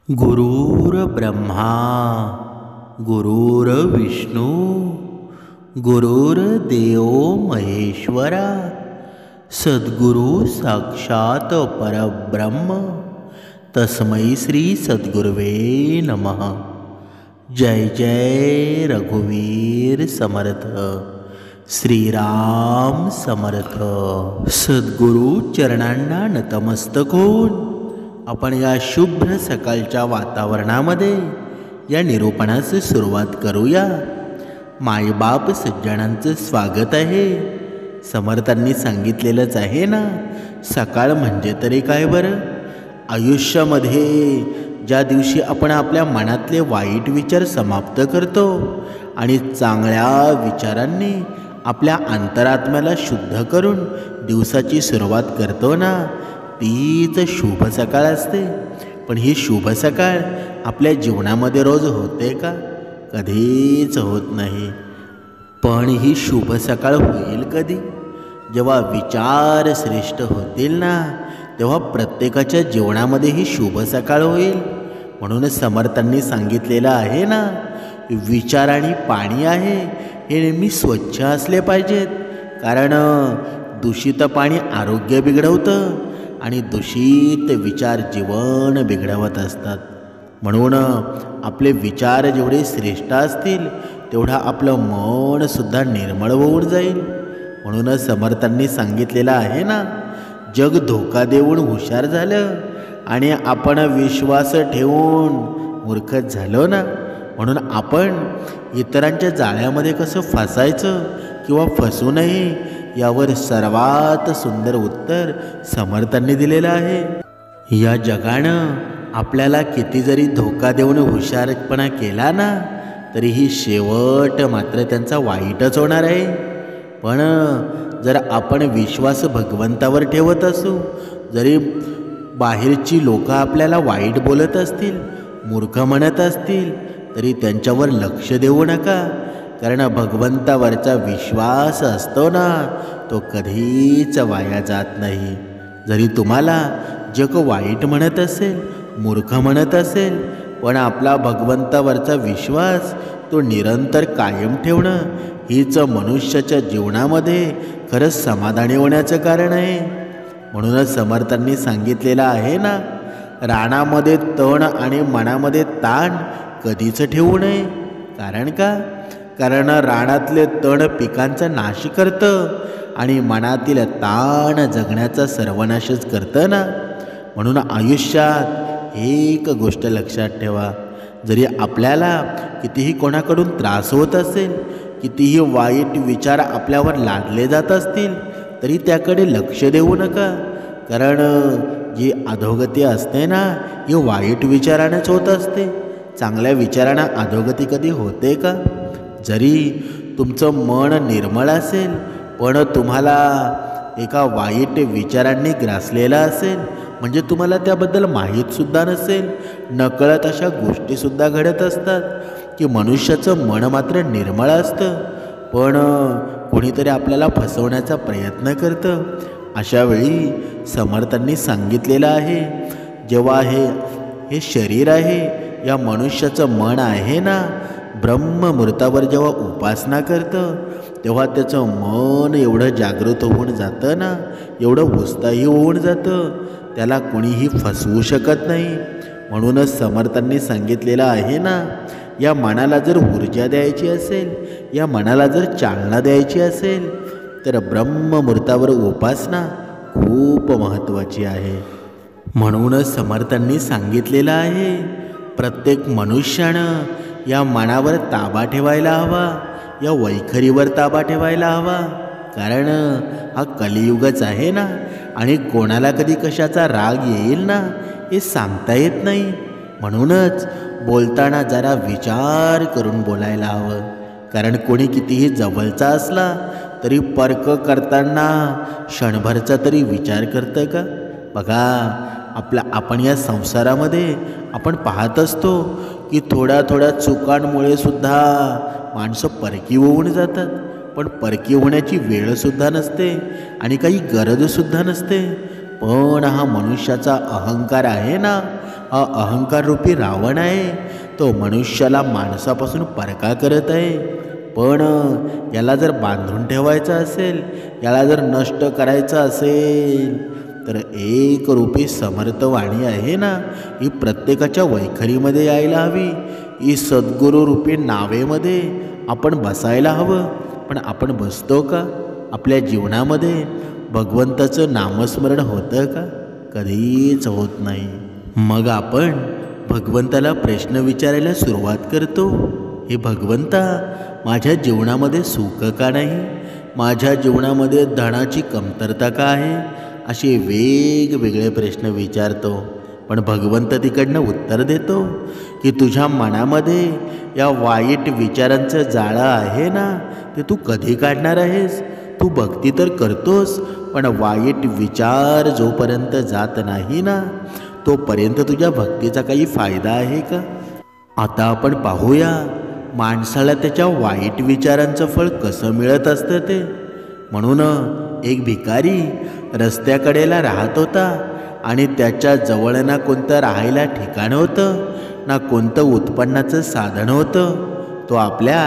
गुरुर्ब्रह्मा गुरुर्विष्णू गुरुर्देव महेश्वरा सद्गुरु साक्षात परब्रह्म तस्मै श्री सद्गुरुवे नमः। जय जय रघुवीर समर्थ श्रीराम समर्थ। सद्गुरु चरणांना नतमस्तक होऊन आपण या शुभ्र सकाळच्या वातावरणामध्ये या निरूपणास सुरुवात करूया। मायबाप सज्जनांचं स्वागत आहे। समर्थांनी सांगितलेलंच आहे ना, सकाळ म्हणजे तरी काय बरं? आयुष्यामध्ये ज्या दिवशी आपण आपल्या मनातले वाईट विचार समाप्त करतो आणि चांगल्या विचारांनी आपल्या अंतरात्म्याला शुद्ध करून दिवसाची सुरुवात करतो ना, तीच शुभ सकाळ असते। पण ही शुभ सकाळ आपल्या जीवनामध्ये रोज होते का? कधीच होत नाही। पण ही शुभ सकाळ होईल कधी? जेव्हा विचार श्रेष्ठ होतील ना, तेव्हा प्रत्येकाच्या जीवनामध्ये ही शुभ सकाळ होईल। म्हणूनच समर्थांनी सांगितलेलं आहे ना, विचार आणि पाणी आहे हे नेहमी स्वच्छ असले पाहिजेत। कारण दूषित पाणी आरोग्य बिघडवतं आणि दूषित विचार जीवन बिघडवत असतात। म्हणून आपले विचार जेवढे श्रेष्ठ असतील तेवढा आपलं मन सुद्धा निर्मळ होऊन जाईल। म्हणूनच समर्थांनी सांगितलेलं आहे ना, जग धोका देऊन हुशार झालं आणि आपण विश्वास ठेवून मूर्ख झालो ना। म्हणून आपण इतरांच्या जाळ्यामध्ये कसं फसायचं किंवा फसू नये यावर सर्वात सुंदर उत्तर समर्थांनी दिलेलं आहे। या जगानं आपल्याला किती जरी धोका देऊन हुशारपणा केला ना, तरीही शेवट मात्र त्यांचा वाईटच होणार आहे। पण जर आपण विश्वास भगवंतावर ठेवत असू, जरी बाहेरची लोक आपल्याला वाईट बोलत असतील, मूर्ख म्हणत असतील, तरी त्यांच्यावर लक्ष देऊ नका। कारण भगवंतावरचा विश्वास असतो ना, तो कधीच वाया जात नाही। जरी तुम्हाला जग वाईट म्हणत असेल, मूर्ख म्हणत असेल, पण आपला भगवंतावरचा विश्वास तो निरंतर कायम ठेवणं हीच मनुष्याच्या जीवनामध्ये खरंच समाधानी होण्याचं कारण आहे। म्हणूनच समर्थांनी सांगितलेलं आहे ना, रानामध्ये तण आणि मनामध्ये ताण कधीच ठेवू नये। कारण का? कारण रानातले तण पिकांचा नाश करतं आणि मनातील ताण जगण्याचा सर्वनाशच करतं ना। म्हणून आयुष्यात एक गोष्ट लक्षात ठेवा, जरी आपल्याला कितीही कोणाकडून त्रास होत असेल, कितीही वाईट विचार आपल्यावर लादले जात असतील, तरी त्याकडे लक्ष देऊ नका। कारण जी अधोगती असते ना, ही वाईट विचारानेच होत असते। चांगल्या विचारांना अधोगती कधी होते का? जरी तुमचं मन निर्मळ असेल, पण तुम्हाला एका वाईट विचारांनी ग्रासलेलं असेल, म्हणजे तुम्हाला त्याबद्दल माहीतसुद्धा नसेल, नकळत अशा गोष्टीसुद्धा घडत असतात की मनुष्याचं मन मात्र निर्मळ असतं, पण कोणीतरी आपल्याला फसवण्याचा प्रयत्न करतं। अशावेळी समर्थांनी सांगितलेलं आहे, जेव्हा हे शरीर आहे, या मनुष्याचं मन आहे ना, ब्रह्ममुहूर्तावर जेव्हा उपासना करतं, तेव्हा त्याचं मन एवढं जागृत होऊन जातं ना, एवढं उत्साही होऊन जातं, त्याला कोणीही फसवू शकत नाही। म्हणूनच समर्थांनी सांगितलेलं आहे ना, या मनाला जर ऊर्जा द्यायची असेल, या मनाला जर चालना द्यायची असेल, तर ब्रह्ममुहूर्तावर उपासना खूप महत्त्वाची आहे। म्हणूनच समर्थांनी सांगितलेलं आहे, प्रत्येक मनुष्यानं या मनावर ताबा ठेवायला हवा, या वैखरीवर ताबा ठेवायला हवा। कारण हा कलियुगच आहे ना, आणि कोणाला कधी कशाचा राग येईल ना, हे सांगता येत नाही। म्हणूनच बोलताना जरा विचार करून बोलायला हवं। कारण कोणी कितीही जवळचा असला तरी पर्क करताना क्षणभरचा तरी विचार करतं का? बघा, आपण या संसारामध्ये आपण पाहत असतो की थोड्या थोड्या चुकांमुळे सुद्धा माणसं परकी होऊन जातात। पण परकी होण्याची वेळसुद्धा नसते आणि काही गरजसुद्धा नसते। पण हा मनुष्याचा अहंकार आहे ना, हा अहंकार रूपी रावण आहे. तो मनुष्याला माणसापासून परका करत आहे. पण याला जर बांधून ठेवायचं असेल, याला जर नष्ट करायचं असेल, तर एक रूपी समर्थ वाणी आहे ना, ही प्रत्येकाच्या वैखरीमध्ये यायला हवी. ही सद्गुरू रूपी नावेमध्ये आपण बसायला हवं. पण आपण बसतो का? आपल्या जीवनामध्ये भगवंताचं नामस्मरण होतं का? कधीच होत नाही. मग आपण भगवंताला प्रश्न विचारायला सुरुवात करतो, हे भगवंता, माझ्या जीवनामध्ये सुख का नाही? माझ्या जीवनामध्ये धनाची कमतरता का आहे? असे वेगवेगळे प्रश्न विचारतो. पण भगवंत तिकडनं उत्तर देतो की तुझ्या मनामध्ये या वाईट विचारांचं जाळं आहे ना, ते तू कधी काढणार आहेस? तू भक्ती तर करतोस, पण वाईट विचार जोपर्यंत जात नाही ना, तोपर्यंत तुझ्या भक्तीचा काही फायदा आहे का? आता आपण पाहूया माणसाला त्याच्या वाईट विचारांचं फळ कसं मिळत असतं ते. म्हणून एक भिकारी रस्त्याकडेला राहत होता आणि त्याच्या जवळ ना कोणतं राहायला ठिकाण होतं, ना कोणतं उत्पन्नाचं साधन होतं. तो आपल्या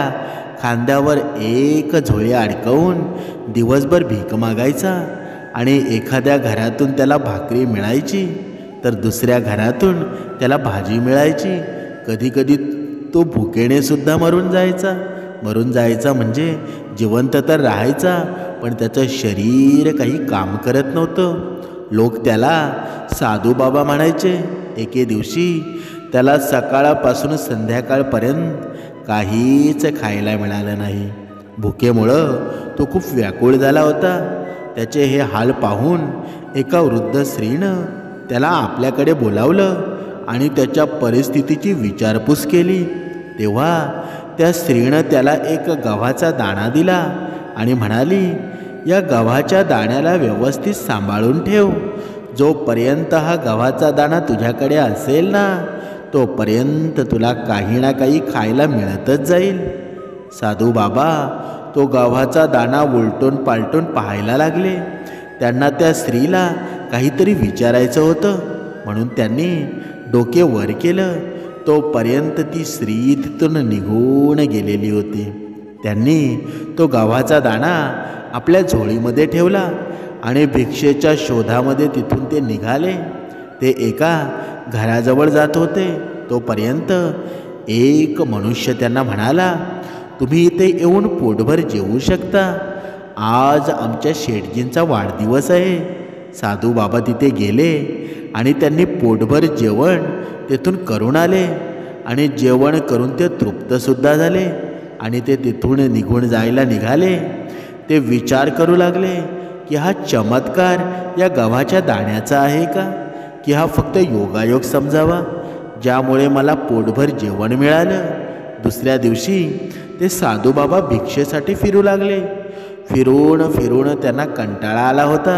खांद्यावर एक झोळी अडकवून दिवसभर भीक मागायचा. आणि एखाद्या घरातून त्याला भाकरी मिळायची, तर दुसऱ्या घरातून त्याला भाजी मिळायची. कधीकधी तो भुकेने सुद्धा मरून जायचा म्हणजे जिवंत तर राहायचा, पण त्याचं शरीर काही काम करत नव्हतं. लोक त्याला साधू बाबा म्हणायचे. एके दिवशी त्याला सकाळपासून संध्याकाळपर्यंत काहीच खायला मिळालं नाही. भुकेमुळं तो खूप व्याकुळ झाला होता. त्याचे हे हाल पाहून एका वृद्ध स्त्रीनं त्याला आपल्याकडे बोलावलं आणि त्याच्या परिस्थितीची विचारपूस केली. तेव्हा त्या स्त्रीनं त्याला एक गव्हाचा दाणा दिला आणि म्हणाली, या गव्हाच्या दाण्याला व्यवस्थित सांभाळून ठेव. जोपर्यंत हा गव्हाचा दाणा तुझ्याकडे असेल ना, तोपर्यंत तुला काही ना काही खायला मिळतच जाईल. साधू बाबा तो गव्हाचा दाणा उलटून पालटून पाहायला लागले. त्यांना त्या स्त्रीला काहीतरी विचारायचं होतं, म्हणून त्यांनी डोके वर केलं. तोपर्यंत ती स्त्री तिथून निघून गेलेली होती. त्यांनी तो गव्हाचा दाणा आपल्या झोळीमध्ये ठेवला आणि भिक्षेच्या शोधामध्ये तिथून ते निघाले. ते एका घराजवळ जात होते. तोपर्यंत एक मनुष्य त्यांना म्हणाला, तुम्ही इथे येऊन पोटभर जेवू शकता. आज आमच्या शेठजींचा वाढदिवस आहे. साधू बाबा तिथे गेले आणि त्यांनी पोटभर जेवण तेथून करून आले आणि जेवण करून ते तृप्तसुद्धा झाले आणि ते तिथून निघून जायला निघाले. ते विचार करू लागले की हा चमत्कार या गव्हाच्या दाण्याचा आहे का, की हा फक्त योगायोग समजावा, ज्यामुळे मला पोटभर जेवण मिळालं. दुसऱ्या दिवशी ते साधू बाबा भिक्षेसाठी फिरू लागले. फिरून फिरून त्यांना कंटाळा आला होता.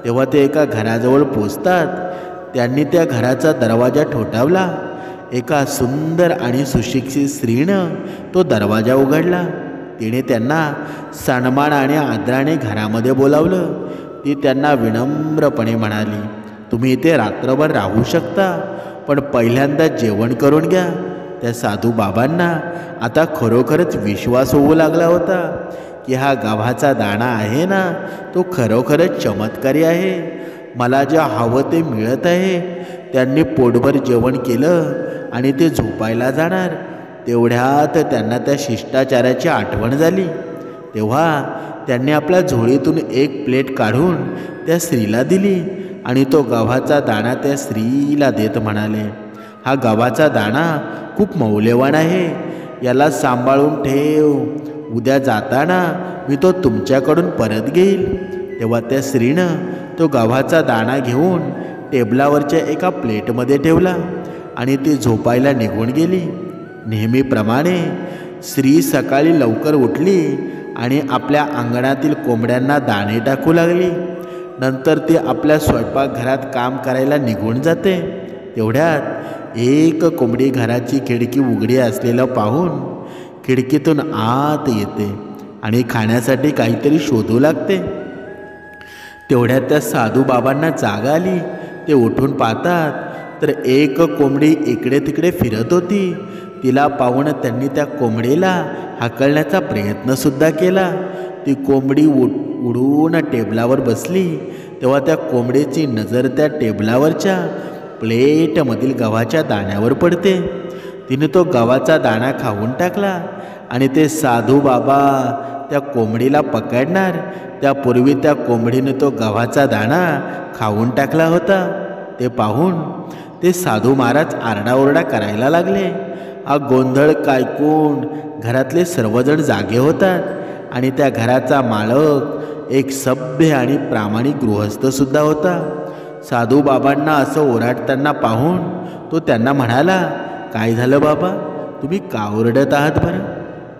तेव्हा ते एका घराजवळ पोचतात. त्यांनी त्या घराचा दरवाजा ठोठावला. एका सुंदर आणि सुशिक्षित स्त्रीनं तो दरवाजा उघडला. तिने त्यांना सन्मान आणि आदराने घरामध्ये बोलावलं. ती त्यांना विनम्रपणे म्हणाली, तुम्ही इथे रात्रभर राहू शकता, पण पहिल्यांदा जेवण करून घ्या. त्या साधू बाबांना आता खरोखरच विश्वास होऊ लागला होता की हा गव्हाचा दाणा आहे ना, तो खरोखरच चमत्कारी आहे. मला जे हवं ते मिळत आहे. त्यांनी पोटभर जेवण केलं आणि ते झोपायला जाणार. तेवढ्यात त्यांना त्या शिष्टाचाराची आठवण झाली. तेव्हा त्यांनी आपल्या झोळीतून एक प्लेट काढून त्या स्त्रीला दिली आणि तो गव्हाचा दाणा त्या स्त्रीला देत म्हणाले, हा गव्हाचा दाणा खूप मौल्यवान आहे. याला सांभाळून ठेव. उद्या जाताना मी तो तुमच्याकडून परत घेईल. तेव्हा त्या स्त्रीनं तो गव्हाचा दाणा घेऊन टेबलावरच्या एका प्लेटमध्ये ठेवला आणि ती झोपायला निघून गेली. नेहमीप्रमाणे स्त्री सकाळी लवकर उठली आणि आपल्या अंगणातील कोंबड्यांना दाणे टाकू लागली. नंतर ती आपल्या स्वयंपाकघरात काम करायला निघून जाते. तेवढ्यात एक कोंबडी घराची खिडकी उघडी असलेलं पाहून खिडकीतून आत येते आणि खाण्यासाठी काहीतरी शोधू लागते. तेवढ्यात त्या साधू बाबांना जाग आली. ते उठून पाहतात तर एक कोंबडी इकडे तिकडे फिरत होती. तिला पाहून त्यांनी त्या कोंबडीला हाकलण्याचा प्रयत्नसुद्धा केला. ती कोंबडी उडून टेबलावर बसली तेव्हा त्या कोंबडीची नजर त्या टेबलावरच्या प्लेटमधील गव्हाच्या दाण्यावर पडते. तिने तो गव्हाचा दाणा खाऊन टाकला आणि ते साधू बाबा त्या कोंबडीला पकडणार त्यापूर्वी त्या कोंबडीने तो गव्हाचा दाणा खाऊन टाकला होता. ते पाहून ते साधू महाराज आरडाओरडा करायला लागले. हा गोंधळ ऐकून घरातले सर्वजण जागे होतात आणि त्या घराचा मालक एक सभ्य आणि प्रामाणिक गृहस्थसुद्धा होता. साधू बाबांना असं ओरडताना पाहून तो त्यांना म्हणाला, काय झालं बाबा, तुम्ही का ओरडत आहात बरं?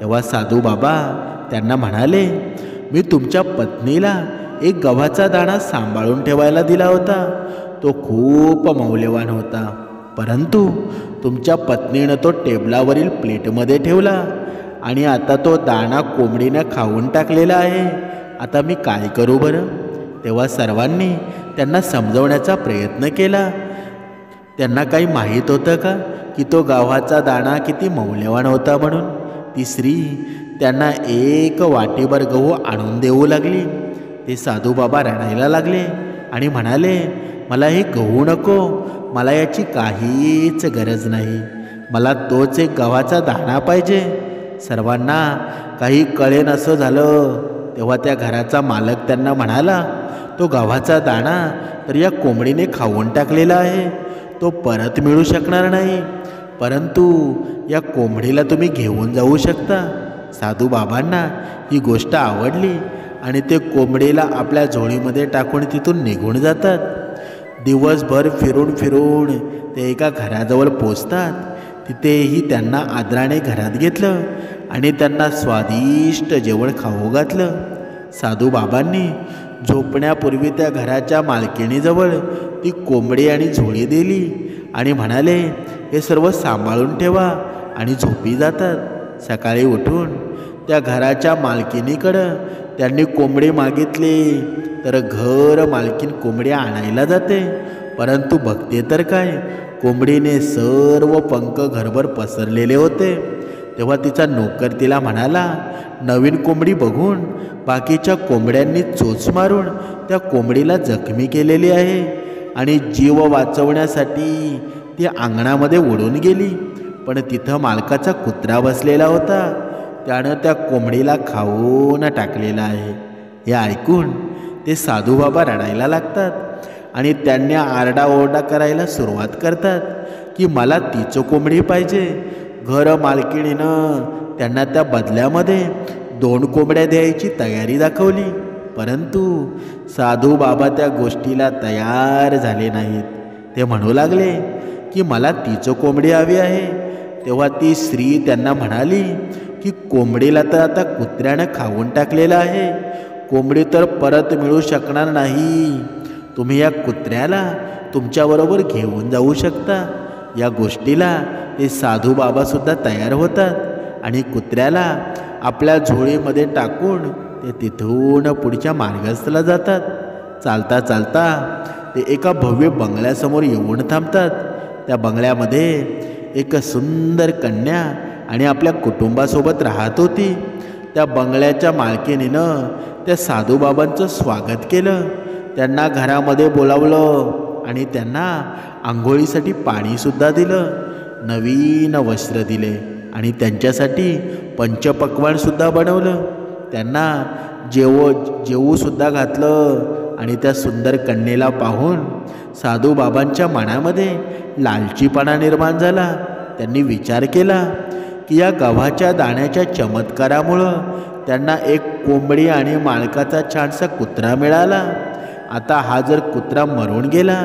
तेव्हा साधू बाबा त्यांना म्हणाले, मी तुमच्या पत्नीला एक गव्हाचा दाणा सांभाळून ठेवायला दिला होता. तो खूप मौल्यवान होता, परंतु तुमच्या पत्नीनं तो टेबलावरील प्लेटमध्ये ठेवला आणि आता तो दाणा कोंबडीनं खाऊन टाकलेला आहे. आता मी काय करू बरं? तेव्हा सर्वांनी त्यांना समजवण्याचा प्रयत्न केला. त्यांना काही माहीत होतं का की तो गव्हाचा दाणा किती मौल्यवान होता म्हणून? ती स्त्री त्यांना एक वाटीभर गहू आणून देऊ लागली. ते साधू बाबा रडायला लागले आणि म्हणाले, मला हे गहू नको, मला याची काहीच गरज नाही, मला तोच एक गव्हाचा दाणा पाहिजे. सर्वांना काही कळेन असं झालं. तेव्हा त्या घराचा मालक त्यांना म्हणाला, तो गव्हाचा दाणा तर या कोंबडीने खाऊन टाकलेला आहे, तो परत मिळू शकणार नाही, परंतु या कोंबडीला तुम्ही घेऊन जाऊ शकता. साधू बाबांना ही गोष्ट आवडली आणि ते कोंबडीला आपल्या झोळीमध्ये टाकून तिथून निघून जातात. दिवसभर फिरून फिरून ते एका घराजवळ पोचतात. तिथेही त्यांना आदराने घरात घेतलं आणि त्यांना स्वादिष्ट जेवण खाऊ घातलं. साधू बाबांनी झोपण्यापूर्वी त्या घराच्या मालकिणीजवळ ती कोंबडी आणि झोळी दिली आणि म्हणाले, हे सर्व सांभाळून ठेवा आणि झोपी जातात. सकाळी उठून त्या घराच्या मालकिनीकडं त्यांनी कोंबडी मागितली तर घर मालकीन कोंबडी आणायला जाते, परंतु बघते तर काय, कोंबडीने सर्व पंख घरभर पसरलेले होते. तेव्हा तिचा नोकर तिला म्हणाला, नवीन कोंबडी बघून बाकीच्या कोंबड्यांनी चोच मारून त्या कोंबडीला जखमी केलेली आहे आणि जीव वाचवण्यासाठी ती अंगणामध्ये उडून गेली, पण तिथं मालकाचा कुत्रा बसलेला होता, त्यानं त्या कोंबडीला खाऊन टाकलेला आहे. हे ऐकून ते साधू बाबा रडायला लागतात आणि त्यांनी आरडाओरडा करायला सुरुवात करतात की मला तीच कोंबडी पाहिजे. घर मालकिणीनं त्यांना त्या बदल्यामध्ये 2 कोंबड्या द्यायची तयारी दाखवली, परंतु साधू बाबा त्या गोष्टीला तयार झाले नाहीत. ते म्हणू लागले की मला तीच कोंबडी हवी आहे. तेव्हा ती स्त्री त्यांना म्हणाली की कोंबडीला तर आता कुत्र्यानं खाऊन टाकलेलं आहे, कोंबडी तर परत मिळू शकणार नाही, तुम्ही या कुत्र्याला तुमच्याबरोबर घेऊन जाऊ शकता. या गोष्टीला ते साधू बाबासुद्धा तयार होतात आणि कुत्र्याला आपल्या झोळीमध्ये टाकून ते तिथून पुढच्या मार्गस्थला जातात. चालता चालता ते एका भव्य बंगल्यासमोर येऊन थांबतात. त्या बंगल्यामध्ये एक सुंदर कन्या आणि आपल्या कुटुंबासोबत राहत होती. त्या बंगल्याच्या मालकिनीनं त्या साधूबाबांचं स्वागत केलं, त्यांना घरामध्ये बोलावलं आणि त्यांना आंघोळीसाठी पाणीसुद्धा दिलं, नवीन वस्त्र दिले आणि त्यांच्यासाठी पंचपक्वान्नसुद्धा बनवलं. त्यांना जेवूसुद्धा घातलं आणि त्या सुंदर कन्येला पाहून साधूबाबांच्या मनामध्ये लालचीपणा निर्माण झाला. त्यांनी विचार केला की या गव्हाच्या दाण्याच्या चमत्कारामुळं त्यांना एक कोंबडी आणि मालकाचा छानसा कुत्रा मिळाला. आता हा जर कुत्रा मरून गेला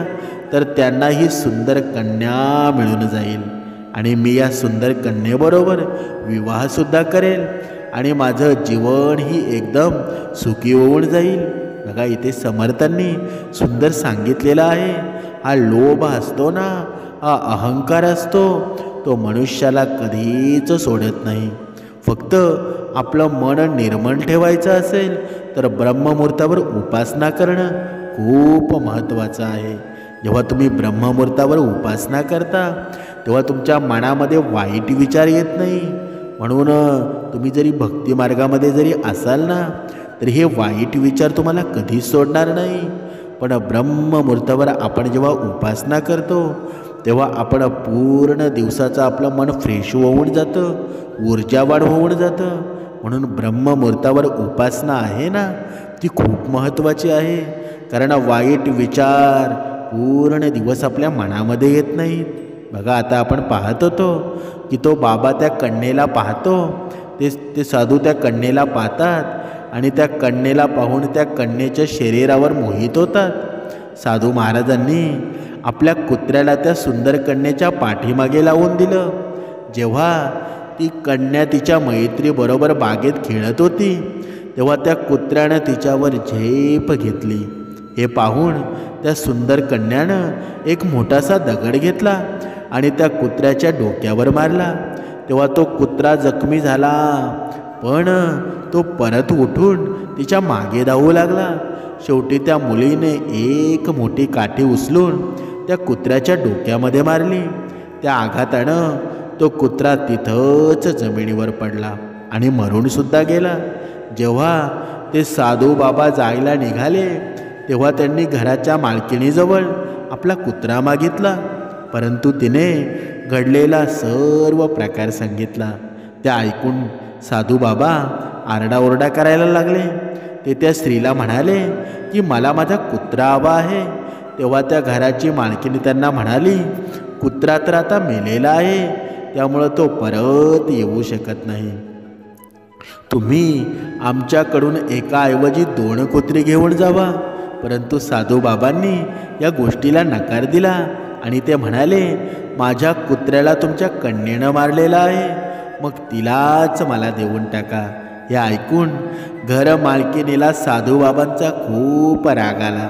तर त्यांना ही सुंदर कन्या मिळून जाईल आणि मी या सुंदर कन्येबरोबर विवाहसुद्धा करेल आणि माझं जीवनही एकदम सुखी होऊन जाईल. बघा, इथे समर्थांनी सुंदर सांगितलेलं आहे, हा लोभ असतो ना, हा अहंकार असतो, तो मनुष्याला कधीच सोडत नाही. फक्त आपलं मन निर्मळ ठेवायचं असेल तर ब्रह्ममुहूर्तावर उपासना करणं खूप महत्त्वाचं आहे. जेव्हा तुम्ही ब्रह्ममुहूर्तावर उपासना करता तेव्हा तुमच्या मनामध्ये वाईट विचार येत नाही. म्हणून तुम्ही जरी भक्तिमार्गामध्ये जरी असाल ना तर हे वाईट विचार तुम्हाला कधीच सोडणार नाही. पण ब्रह्ममुहूर्तावर आपण जेव्हा उपासना करतो तेव्हा आपण पूर्ण दिवसाचं आपलं मन फ्रेश होऊन जातं, ऊर्जावान होऊन जातं. म्हणून ब्रह्ममुहूर्तावर उपासना आहे ना ती खूप महत्त्वाची आहे. कारण वाईट विचार पूर्ण दिवस आपल्या मनामध्ये येत नाहीत. बघा आता आपण पाहत होतो की तो बाबा त्या कन्येला पाहतो, ते साधू त्या कन्येला पाहतात आणि त्या कन्येला पाहून त्या कन्येच्या शरीरावर मोहित होतात. साधू महाराजांनी आपल्या कुत्र्याला त्या सुंदर कन्येच्या पाठीमागे लावून दिलं. जेव्हा ती कन्या तिच्या मैत्रीबरोबर बागेत खेळत होती तेव्हा त्या कुत्र्यानं तिच्यावर झेप घेतली. हे पाहून त्या सुंदर कन्यानं एक मोठासा दगड घेतला आणि त्या कुत्र्याच्या डोक्यावर मारला. तेव्हा तो कुत्रा जखमी झाला, पण तो परत उठून तिच्या मागे धावू लागला. शेवटी त्या मुलीने एक मोठी काठी उचलून त्या कुत्र्याच्या डोक्यामध्ये मारली. त्या आघातानं तो कुत्रा तिथंच जमिनीवर पडला आणि मरूनसुद्धा गेला. जेव्हा ते साधू बाबा जायला निघाले तेव्हा त्यांनी घराच्या मालकिणीजवळ आपला कुत्रा मागितला, परंतु तिने घडलेला सर्व प्रकार सांगितला. त्या ऐकून साधू बाबा आरडाओरडा करायला लागले. ते त्या स्त्रीला म्हणाले की मला माझा कुत्रा हवा आहे. तेव्हा त्या घराची मालकीणी त्यांना म्हणाली, कुत्रा तर आता मेलेला आहे, त्यामुळं तो परत येऊ शकत नाही. तुम्ही आमच्याकडून एकाऐवजी 2 कुत्री घेऊन जावा. परंतु साधू बाबांनी या गोष्टीला नकार दिला आणि ते म्हणाले, माझ्या कुत्र्याला तुमच्या कन्येनं मारलेला आहे, मग तिलाच मला देऊन टाका. हे ऐकून घर मालकिनीला साधू बाबांचा खूप राग आला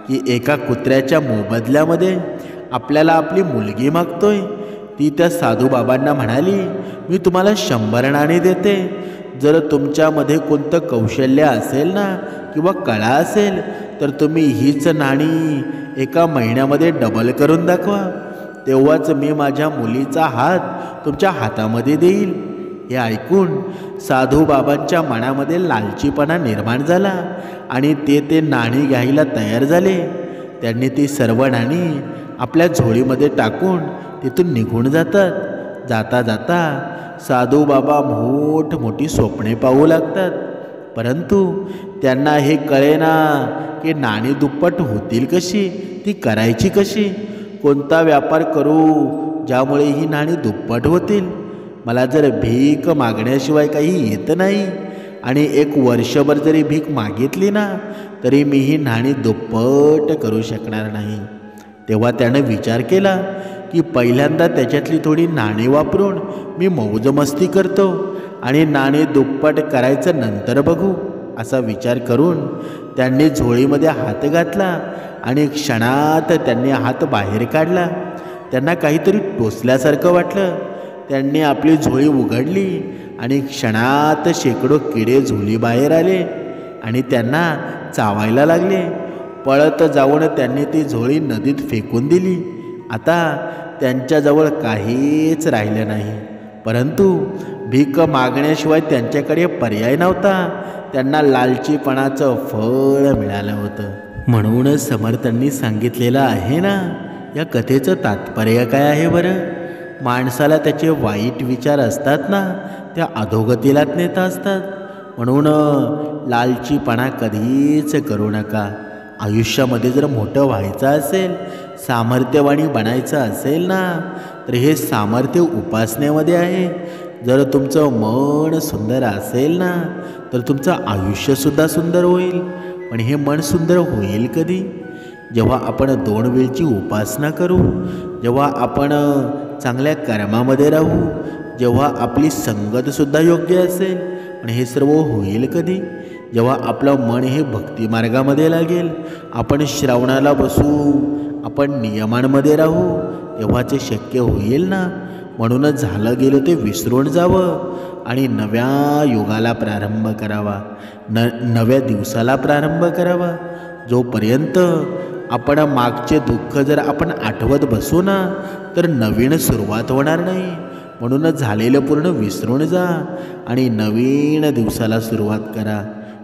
की एका कुत्र्याच्या मोबदल्यामध्ये आपल्याला आपली मुलगी मागतोय. ती त्या साधू बाबांना म्हणाली, मी तुम्हाला 100 नाणी देते. जर तुमच्यामध्ये कोणतं कौशल्य असेल ना किंवा कला असेल तर तुम्ही हीच नाणी एका महिन्यामध्ये डबल करून दाखवा, तेव्हाच मी माझ्या मुलीचा हात तुमच्या हातामध्ये देईल. हे ऐकून साधू बाबांच्या मनामध्ये लालचीपणा निर्माण झाला आणि ते नाणी घ्यायला तयार झाले. त्यांनी ती सर्व नाणी आपल्या झोळीमध्ये टाकून तिथून निघून जातात. जाता जाता साधू बाबा मोठी स्वप्ने पाहू लागतात. परंतु त्यांना हे कळेना की नाणी दुप्पट होतील कशी, ती करायची कशी, कोणता व्यापार करू ज्यामुळे ही नाणी दुप्पट होतील. मला जर भीक मागण्याशिवाय काही येत नाही आणि 1 वर्षभर जरी भीक मागितली ना तरी मी ही नाणी दुप्पट करू शकणार नाही. तेव्हा त्यानं विचार केला की पहिल्यांदा त्याच्यातली थोडी नाणी वापरून मी मौजमस्ती करतो आणि नाणी दुप्पट करायचं नंतर बघू. असा विचार करून त्यांनी झोळीमध्ये हात घातला आणि क्षणात त्यांनी हात बाहेर काढला. त्यांना काहीतरी टोचल्यासारखं वाटलं. त्यांनी आपली झोळी उघडली आणि क्षणात शेकडो किडे झोळीबाहेर आले आणि त्यांना चावायला लागले. पळत जाऊन त्यांनी ती झोळी नदीत फेकून दिली. आता त्यांच्याजवळ काहीच राहिलं नाही. परंतु भीक मागण्याशिवाय त्यांच्याकडे पर्याय नव्हता. त्यांना लालचीपणाचं फळ मिळालं होतं. म्हणूनच समर्थांनी सांगितलेलं आहे ना, या कथेचं तात्पर्य काय आहे बरं? माणसाला त्याचे वाईट विचार असतात ना, त्या अधोगतीलाच नेत असतात. म्हणून लालचीपणा कधीच करू नका. आयुष्यामध्ये जर मोठं व्हायचं असेल, सामर्थ्यवाणी बनायचं असेल ना, तर हे सामर्थ्य उपासनेमध्ये आहे. जर तुमचं मन सुंदर असेल ना तर तुमचं आयुष्यसुद्धा सुंदर होईल. पण हे मन सुंदर होईल कधी? जेव्हा आपण 2 वेळची उपासना करू, जेव्हा आपण चांगल्या कर्मामध्ये राहू, जेव्हा आपली संगतसुद्धा योग्य असेल. पण हे सर्व होईल कधी? जेव्हा आपलं मन हे भक्तिमार्गामध्ये लागेल, आपण श्रवणाला बसू, आपण नियमांमध्ये राहू, तेव्हाच शक्य होईल ना. म्हणूनच झालं गेलं ते विसरून जावं आणि नव्या युगाला प्रारंभ करावा, नव्या दिवसाला प्रारंभ करावा. जोपर्यंत आपण मागचे दुःख जर आपण आठवत बसू ना तर नवीन सुरुवात होणार नाही. म्हणूनच झालेलं पूर्ण विसरून जा आणि नवीन दिवसाला सुरुवात करा.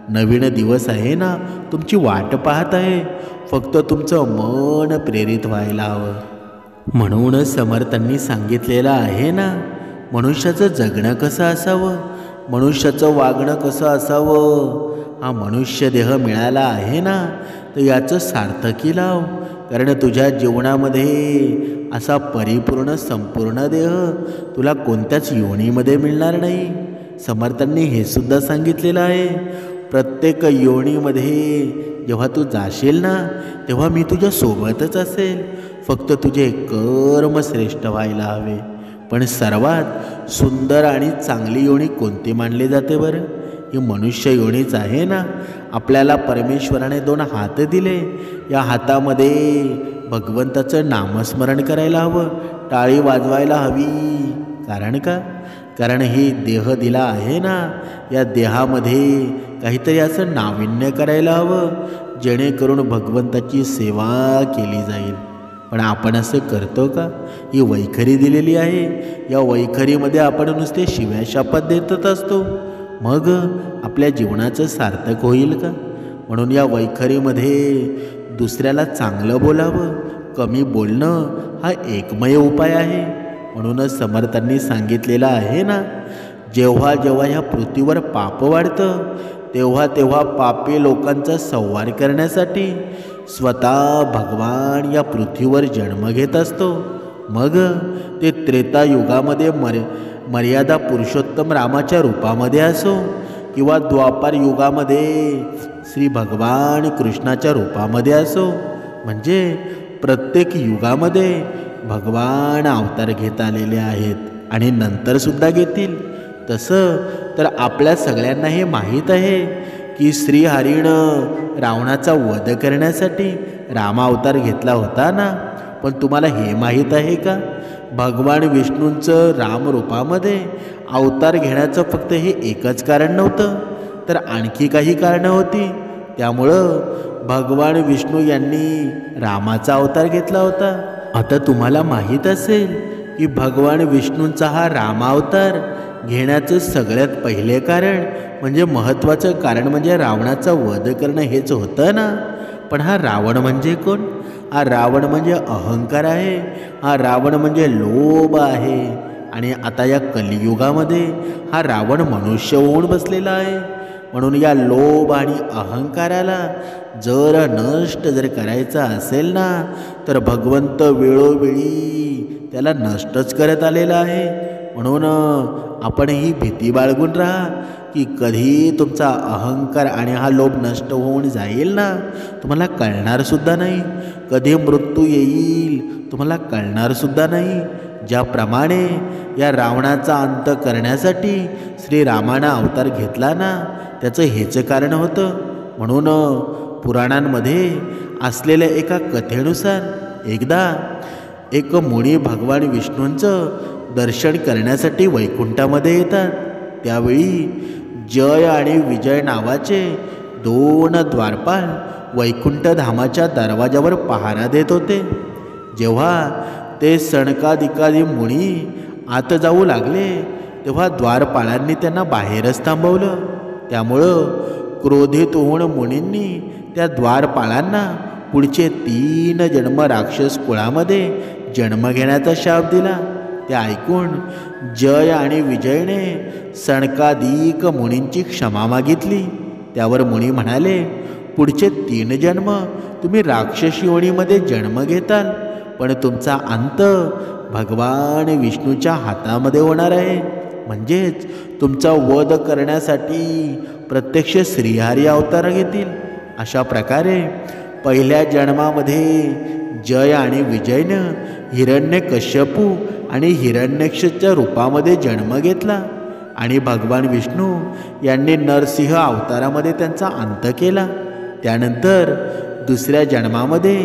नवीन दिवस आहे ना, तुमची वाट पाहत आहे. फक्त तुमचं मन प्रेरित व्हायला हवं. म्हणूनच समर्थांनी सांगितलेलं आहे ना, मनुष्याचं जगणं कसं असावं, मनुष्याचं वागणं कसं असावं. हा मनुष्य देह मिळाला आहे ना, तर याचं सार्थकी लाव. कारण तुझ्या जीवनामध्ये असा परिपूर्ण संपूर्ण देह तुला कोणत्याच योनीमध्ये मिळणार नाही. समर्थांनी हे सुद्धा सांगितलेलं आहे, प्रत्येक योनीमध्ये जेव्हा तू जाशील ना तेव्हा मी तुझ्या सोबतच असेल. फक्त तुझे कर्म श्रेष्ठ व्हायला हवे. पण सर्वात सुंदर आणि चांगली योनी कोणती मानली जाते बरं? ही मनुष्य योनीच आहे ना. आपल्याला परमेश्वराने 2 हात दिले. या हातामध्ये भगवंताचं नामस्मरण करायला हवं, टाळी वाजवायला हवी. कारण का? कारण ही देह दिला आहे ना, या देहामध्ये काहीतरी असं नाविन्य करायला हवं जेणेकरून भगवंताची सेवा केली जाईल. पण आपण असं करतो का? ही वैखरी दिलेली आहे. या वैखरीमध्ये आपण नुसते शिव्या शापात देतच असतो. मग आपल्या जीवनाचं सार्थक होईल का? म्हणून या वैखरीमध्ये दुसऱ्याला चांगलं बोलावं, कमी बोलणं हा एकमेव उपाय आहे. म्हणूनच समर्थांनी सांगितलेलं आहे ना, जेव्हा जेव्हा ह्या पृथ्वीवर पाप वाढतं तेव्हा तेव्हा पापी लोकांचा संहार करण्यासाठी स्वतः भगवान या पृथ्वीवर जन्म घेत असतो. मग ते त्रेतायुगामध्ये मर्यादा पुरुषोत्तम रामाच्या रूपामध्ये असो किंवा द्वापार युगामध्ये श्री भगवान कृष्णाच्या रूपामध्ये असो, म्हणजे प्रत्येक युगामध्ये भगवान अवतार घेत आलेले आहेत आणि नंतरसुद्धा घेतील. तसं तर आपल्या सगळ्यांना हे माहीत आहे की श्रीहरीनं रावणाचा वध करण्यासाठी रामावतार घेतला होता ना. पण तुम्हाला हे माहीत आहे का, भगवान विष्णूंचं रामरूपामध्ये अवतार घेण्याचं फक्त हे एकच कारण नव्हतं, तर आणखी काही कारणं होती. त्यामुळं भगवान विष्णू यांनी रामाचा अवतार घेतला होता. आता तुम्हाला माहीत असेल की भगवान विष्णूंचा हा रामावतार घेण्याचं सगळ्यात पहिले कारण म्हणजे महत्त्वाचं कारण म्हणजे रावणाचा वध करणं हेच होतं ना. पण हा रावण म्हणजे कोण? हा रावण म्हणजे अहंकार आहे. हा रावण म्हणजे लोभ आहे. आणि आता या कलियुगामध्ये हा रावण मनुष्य होऊन बसलेला आहे. म्हणून या लोभ आणि अहंकाराला जर नष्ट करायचं असेल ना, तर भगवंत वेळोवेळी त्याला नष्टच करत आलेला आहे. म्हणून आपण ही भीती बाळगून राहा की कधी तुमचा अहंकार आणि हा लोभ नष्ट होऊन जाईल ना, तुम्हाला कळणारसुद्धा नाही. कधी मृत्यू येईल तुम्हाला कळणारसुद्धा नाही. ज्याप्रमाणे या रावणाचा अंत करण्यासाठी श्रीरामानं अवतार घेतला ना, त्याचं हेच कारण होतं. म्हणून पुराणांमध्ये असलेल्या एका कथेनुसार एकदा एक मुनी भगवान विष्णूंचं दर्शन करण्यासाठी वैकुंठामध्ये येतात. त्यावेळी जय आणि विजय नावाचे 2 द्वारपाल वैकुंठ धामाच्या दरवाजावर पहारा देत होते. जेव्हा ते सनकादिकादी मुनी आत जाऊ लागले तेव्हा द्वारपालांनी त्यांना बाहेरच थांबवलं. त्यामुळं क्रोधित होऊन मुनींनी त्या द्वारपालांना पुढचे 3 जन्म राक्षस कुळामध्ये जन्म घेण्याचा शाप दिला. ते ऐकून जय आणि विजयने सनकादिक मुनींची क्षमा मागितली. त्यावर मुनी म्हणाले, पुढचे 3 जन्म तुम्ही राक्षस योनीमध्ये जन्म घेताल, पण तुमचा अंत भगवान विष्णूच्या हातामध्ये होणार आहे. म्हणजेच तुमचा वध करण्यासाठी प्रत्यक्ष श्रीहरी अवतार घेतील. अशा प्रकारे पहिल्या जन्मामध्ये जय आणि विजयनं हिरण्यकश्यपू आणि हिरण्यक्षच्या रूपामध्ये जन्म घेतला आणि भगवान विष्णू यांनी नरसिंह अवतारामध्ये त्यांचा अंत केला. त्यानंतर दुसऱ्या जन्मामध्ये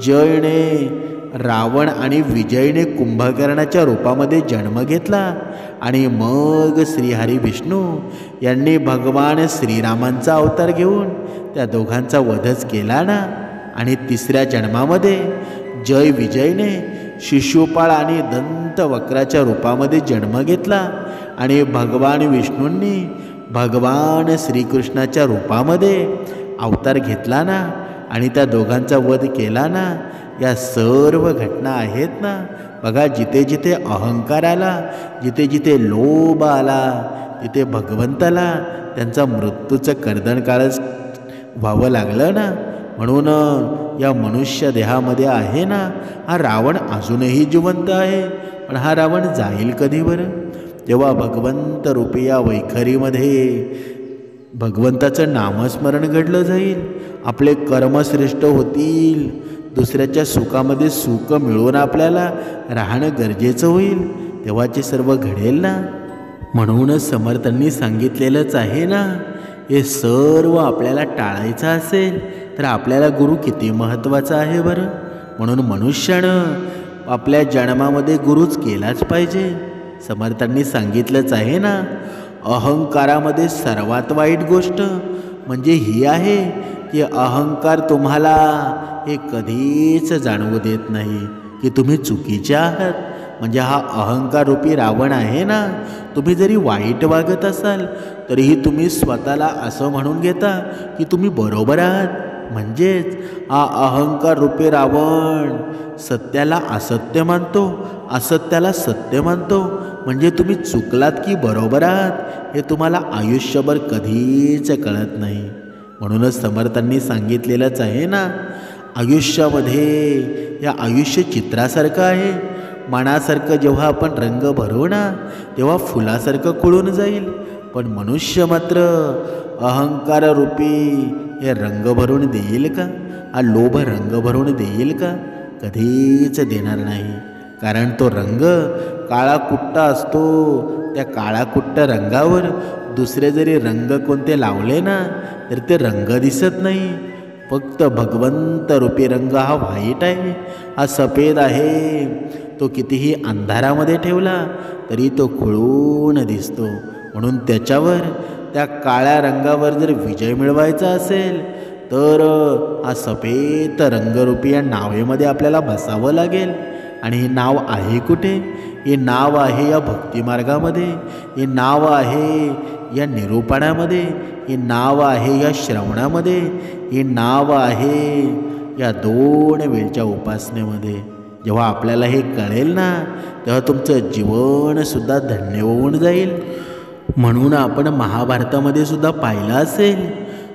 जयने रावण आणि विजयने कुंभकर्णाच्या रूपामध्ये जन्म घेतला आणि मग श्रीहरी विष्णू यांनी भगवान श्रीरामांचा अवतार घेऊन त्या दोघांचा वधच केला ना. आणि तिसऱ्या जन्मामध्ये जय विजयने शिशुपाळ आणि दंतवक्राच्या रूपामध्ये जन्म घेतला आणि भगवान विष्णूंनी भगवान श्रीकृष्णाच्या रूपामध्ये अवतार घेतला ना आणि त्या दोघांचा वध केला ना. या सर्व घटना आहेत ना. बघा, जिथे जिथे अहंकार आला, जिथे जिथे लोभ आला, तिथे भगवंताला त्यांचा मृत्यूचं कर्दनकाळच व्हावं लागलं ना. म्हणून या मनुष्य देहामध्ये आहे ना हा रावण अजूनही जिवंत आहे. पण हा रावण जाईल कधी बरं? जेव्हा भगवंत रूपी या वैखरीमध्ये भगवंताचं नामस्मरण घडलं जाईल, आपले कर्म श्रेष्ठ होतील, दुसऱ्याच्या सुखामध्ये सुख मिळवून आपल्याला राहणं गरजेचं होईल, तेव्हाचे सर्व घडेल ना. म्हणूनच समर्थांनी सांगितलेलंच आहे ना, हे सर्व आपल्याला टाळायचं असेल तर आपल्याला गुरु किती महत्त्वाचा आहे बरं. म्हणून मनुष्यानं आपल्या जन्मामध्ये गुरुच केलाच पाहिजे. समर्थांनी सांगितलंच आहे ना, अहंकारामध्ये सर्वात वाईट गोष्ट म्हणजे ही आहे की अहंकार तुम्हाला हे कधीच जाणवू देत नाही की तुम्ही चुकीचे आहात. म्हणजे हा अहंकार रूपी रावण आहे ना, तुम्ही जरी वाईट वागत असाल तरीही तुम्ही स्वतःला असं म्हणून घेता की तुम्ही बरोबर आहात. म्हणजेच हा अहंकार रूपी रावण सत्याला असत्य मानतो, असत्याला सत्य मानतो. म्हणजे तुम्ही चुकलात की बरोबर आहात हे तुम्हाला आयुष्यभर कधीच कळत नाही. म्हणूनच समर्थांनी सांगितलेलंच आहे ना, आयुष्यामध्ये या आयुष्य चित्रासारखं आहे. मनासारखं जेव्हा आपण रंग भरू ना तेव्हा फुलासारखं खुळून जाईल. पण मनुष्य मात्र अहंकाररूपी हे रंग भरून देईल का? हा लोभ रंग भरून देईल का? कधीच देणार नाही. कारण तो रंग काळाकुट्टा असतो. त्या काळाकुट्ट रंगावर दुसरे जरी रंग कोणते लावले ना तर ते रंग दिसत नाही. फक्त भगवंत रूपी रंग हा व्हाईट आहे, हा सफेद आहे. तो कितीही अंधारामध्ये ठेवला तरी तो खुळून दिसतो. म्हणून त्याच्यावर, त्या काळ्या रंगावर जर विजय मिळवायचा असेल तर हा सफेद रंगरूपी या नावेमध्ये आपल्याला बसावं लागेल. आणि हे नाव आहे कुठे? हे नाव आहे या भक्तिमार्गामध्ये, हे नाव आहे या निरूपणामध्ये, हे नाव आहे या श्रवणामध्ये, हे नाव आहे या 2 वेळच्या उपासनेमध्ये. जेव्हा आपल्याला हे कळेल ना तेव्हा तुमचं जीवनसुद्धा धन्य होऊन जाईल. म्हणून आपण महाभारतामध्ये सुद्धा पाहिलं असेल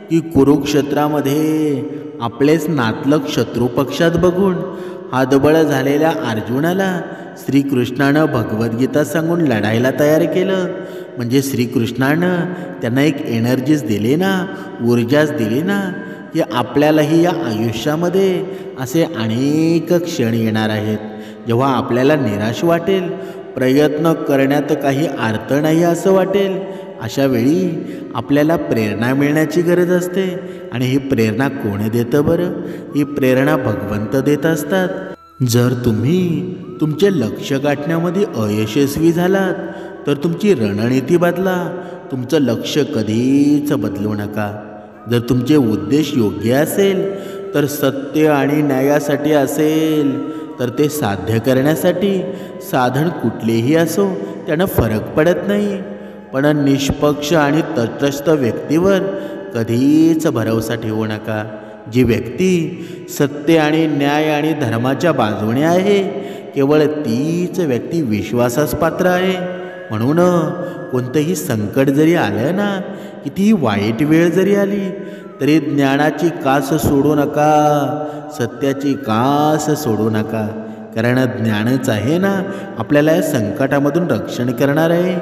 की कुरुक्षेत्रामध्ये आपलेच नातलग शत्रुपक्षात बघून हातबळ झालेल्या अर्जुनाला श्रीकृष्णानं भगवद्गीता सांगून लढायला तयार केलं. म्हणजे श्रीकृष्णानं त्यांना एक एनर्जीज दिली ना, ऊर्जाच दिली ना की आपल्यालाही या आयुष्यामध्ये असे अनेक क्षण येणार आहेत जेव्हा आपल्याला निराश वाटेल, प्रयत्न करण्यात काही अर्थ नाही असं वाटेल. अशा वेळी आपल्याला प्रेरणा मिळण्याची गरज असते. आणि ही प्रेरणा कोण देतं बरं? ही प्रेरणा भगवंत देत असतात. जर तुम्ही तुमचे लक्ष्य गाठण्यामध्ये अयशस्वी झालात तर तुमची रणनीती बदला. तुमचं लक्ष्य कधीच बदलू नका. जर तुमचे उद्देश योग्य असेल तर सत्य आणि न्यायासाठी असेल तर ते साध्य करण्यासाठी साधन कुठलेही असो त्यानं फरक पडत नाही. पण निष्पक्ष आणि तटस्थ व्यक्तीवर कधीच भरवसा ठेवू नका. जी व्यक्ती सत्य आणि न्याय आणि धर्माच्या बाजूने आहे, केवळ तीच व्यक्ती विश्वासास पात्र आहे. म्हणून कोणतंही संकट जरी आलं ना, कितीही वाईट वेळ जरी आली तरी ज्ञानाची कास सोडू नका, सत्याची कास सोडू नका. कारण ज्ञानच आहे ना आपल्याला या संकटामधून रक्षण करणार आहे.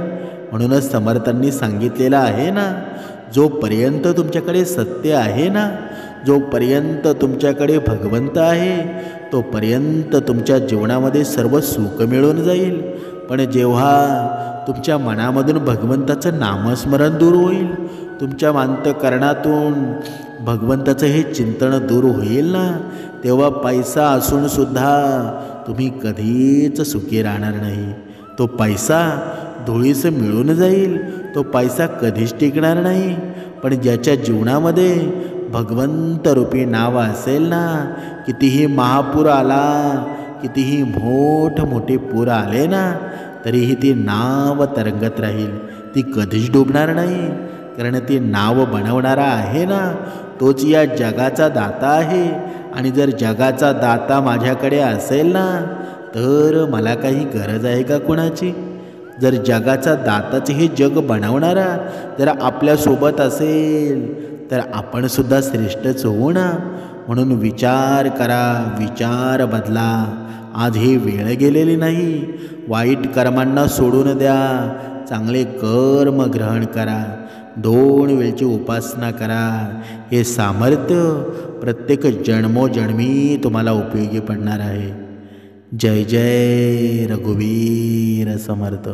म्हणूनच समर्थांनी सांगितलेलं आहे ना, जोपर्यंत तुमच्याकडे सत्य आहे ना, जोपर्यंत तुमच्याकडे भगवंत आहे तोपर्यंत तुमच्या जीवनामध्ये सर्व सुख मिळून जाईल. पण जेव्हा तुमच्या मनामधून भगवंताचं नामस्मरण दूर होईल, तुमच्या अंतःकरणातून भगवंताचं हे चिंतन दूर होईल ना, तेव्हा पैसा असूनसुद्धा तुम्ही कधीच सुखी राहणार नाही. तो पैसा धुळीस मिळून जाईल, तो पैसा कधीच टिकणार नाही. पण ज्याच्या जीवनामध्ये भगवंत रूपी नाव असेल ना, कितीही महापूर आला, कितीही मोठमोठे पूर आले ना, तरीही ती नाव तरंगत राहील. ती कधीच डुबणार नाही. कारण ती नाव बनवणारा आहे ना, तोच या जगाचा दाता आहे. आणि जर जगाचा दाता माझ्याकडे असेल ना, तर मला काही गरज आहे का कुणाची? जर जगाचा दाताच हे जग बनवणारा जर आपल्यासोबत असेल, तर आपण सुद्धा श्रेष्ठच होऊ ना. म्हणून विचार करा, विचार बदला. आज ही वेळ गेलेली नाही. वाईट कर्मांना सोडून द्या, चांगले कर्म ग्रहण करा, 2 वेळची उपासना करा. हे सामर्थ्य प्रत्येक जन्मोजन्मी तुम्हाला उपयोगी पडणार आहे. जय जय रघुवीर समर्थ.